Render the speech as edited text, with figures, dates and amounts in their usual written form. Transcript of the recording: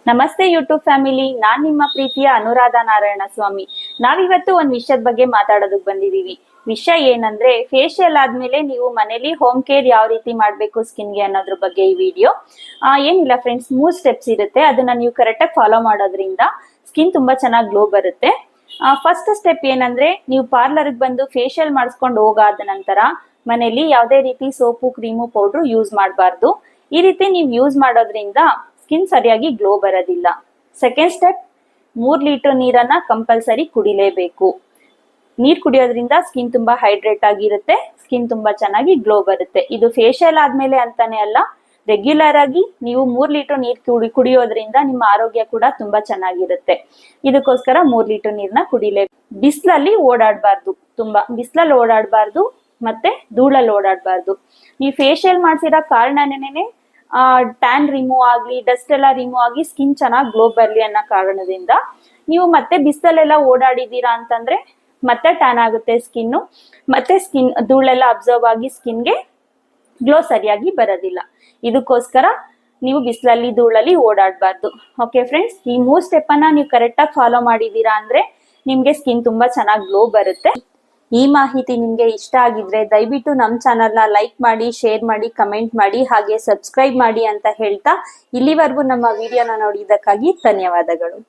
ನಮಸ್ತೆ YouTube family, ನಾನ್ ನಿಮ್ಮ ಪ್ರೀತಿಯ ಅನುರಾಧ ನಾರಾಯಣ ಸ್ವಾಮಿ. ನಾವಿವತ್ತು ಒಂದ್ ವಿಷಯದ ಬಗ್ಗೆ ಮಾತಾಡೋದಕ್ ಬಂದಿದೀವಿ. ವಿಷಯ ಏನಂದ್ರೆ, ಫೇಶಿಯಲ್ ಆದ್ಮೇಲೆ ನೀವು ಮನೇಲಿ ಹೋಮ್ ಕೇರ್ ಯಾವ ರೀತಿ ಮಾಡ್ಬೇಕು ಸ್ಕಿನ್ಗೆ ಅನ್ನೋದ್ರ ಬಗ್ಗೆ ಈ ವಿಡಿಯೋ. ಏನಿಲ್ಲ ಫ್ರೆಂಡ್ಸ್, 3 ಸ್ಟೆಪ್ಸ್ ಇರುತ್ತೆ. ಅದನ್ನ ನೀವು ಕರೆಕ್ಟ್ ಆಗಿ ಫಾಲೋ ಮಾಡೋದ್ರಿಂದ ಸ್ಕಿನ್ ತುಂಬಾ ಚೆನ್ನಾಗಿ ಗ್ಲೋ ಬರುತ್ತೆ. ಫಸ್ಟ್ ಸ್ಟೆಪ್ ಏನಂದ್ರೆ, ನೀವು ಪಾರ್ಲರ್ಗೆ ಬಂದು ಫೇಶಿಯಲ್ ಮಾಡಿಸ್ಕೊಂಡು ಹೋಗಾದ ನಂತರ ಮನೇಲಿ ಯಾವುದೇ ರೀತಿ ಸೋಪು, ಕ್ರೀಮು, ಪೌಡ್ರು ಯೂಸ್ ಮಾಡಬಾರ್ದು. ಈ ರೀತಿ ನೀವು ಯೂಸ್ ಮಾಡೋದ್ರಿಂದ ಸ್ಕಿನ್ ಸರಿಯಾಗಿ ಗ್ಲೋ ಬರೋದಿಲ್ಲ. ಸೆಕೆಂಡ್ ಸ್ಟೆಪ್, 3 ಲೀಟರ್ ನೀರನ್ನ ಕಂಪಲ್ಸರಿ ಕುಡಿಲೇಬೇಕು. ನೀರ್ ಕುಡಿಯೋದ್ರಿಂದ ಸ್ಕಿನ್ ತುಂಬಾ ಹೈಡ್ರೇಟ್ ಆಗಿರುತ್ತೆ, ಸ್ಕಿನ್ ತುಂಬಾ ಚೆನ್ನಾಗಿ ಗ್ಲೋ ಬರುತ್ತೆ. ಇದು ಫೇಶಿಯಲ್ ಆದ್ಮೇಲೆ ಅಂತಾನೆ ಅಲ್ಲ, ರೆಗ್ಯುಲರ್ ಆಗಿ ನೀವು 3 ಲೀಟರ್ ನೀರ್ ಕುಡಿಯೋದ್ರಿಂದ ನಿಮ್ಮ ಆರೋಗ್ಯ ಕೂಡ ತುಂಬಾ ಚೆನ್ನಾಗಿರುತ್ತೆ. ಇದಕ್ಕೋಸ್ಕರ 3 ಲೀಟರ್ ನೀರ್ನ ಕುಡಿಲೇಬೇಕು. ಬಿಸಿಲಲ್ಲಿ ಓಡಾಡಬಾರ್ದು, ತುಂಬಾ ಬಿಸಿಲಲ್ಲಿ ಓಡಾಡಬಾರ್ದು, ಮತ್ತೆ ಧೂಳಲ್ಲಿ ಓಡಾಡಬಾರ್ದು. ನೀವು ಫೇಶಿಯಲ್ ಮಾಡ್ಸಿರೋ ಕಾರಣನೇನೆ ಟ್ಯಾನ್ ರಿಮೂವ್ ಆಗ್ಲಿ, ಡಸ್ಟ್ ಎಲ್ಲ ರಿಮೂವ್ ಆಗಿ ಸ್ಕಿನ್ ಚೆನ್ನಾಗಿ ಗ್ಲೋ ಬರ್ಲಿ ಅನ್ನೋ ಕಾರಣದಿಂದ ನೀವು ಮತ್ತೆ ಬಿಸಿಲಲ್ಲೆಲ್ಲ ಓಡಾಡಿದೀರಾ ಅಂತಂದ್ರೆ ಮತ್ತೆ ಟ್ಯಾನ್ ಆಗುತ್ತೆ ಸ್ಕಿನ್, ಮತ್ತೆ ಸ್ಕಿನ್ ಧೂಳೆಲ್ಲ ಅಬ್ಸರ್ವ್ ಆಗಿ ಸ್ಕಿನ್ಗೆ ಗ್ಲೋ ಸರಿಯಾಗಿ ಬರೋದಿಲ್ಲ. ಇದಕ್ಕೋಸ್ಕರ ನೀವು ಬಿಸಿಲಲ್ಲಿ ಧೂಳಲ್ಲಿ ಓಡಾಡಬಾರ್ದು. ಓಕೆ ಫ್ರೆಂಡ್ಸ್, ಈ 3 ಸ್ಟೆಪ್ ಅನ್ನ ನೀವು ಕರೆಕ್ಟ್ ಆಗಿ ಫಾಲೋ ಮಾಡಿದೀರಾ ಅಂದ್ರೆ ನಿಮ್ಗೆ ಸ್ಕಿನ್ ತುಂಬಾ ಚೆನ್ನಾಗಿ ಗ್ಲೋ ಬರುತ್ತೆ. ಈ ಮಾಹಿತಿ ನಿಮ್ಗೆ ಇಷ್ಟ ಆಗಿದ್ರೆ ದಯವಿಟ್ಟು ನಮ್ಮ ಚಾನಲ್ನ ಲೈಕ್ ಮಾಡಿ, ಶೇರ್ ಮಾಡಿ, ಕಮೆಂಟ್ ಮಾಡಿ, ಹಾಗೆ ಸಬ್ಸ್ಕ್ರೈಬ್ ಮಾಡಿ ಅಂತ ಹೇಳ್ತಾ ಇಲ್ಲಿವರೆಗೂ ನಮ್ಮ ವಿಡಿಯೋನ ನೋಡಿದ್ದಕ್ಕಾಗಿ ಧನ್ಯವಾದಗಳು.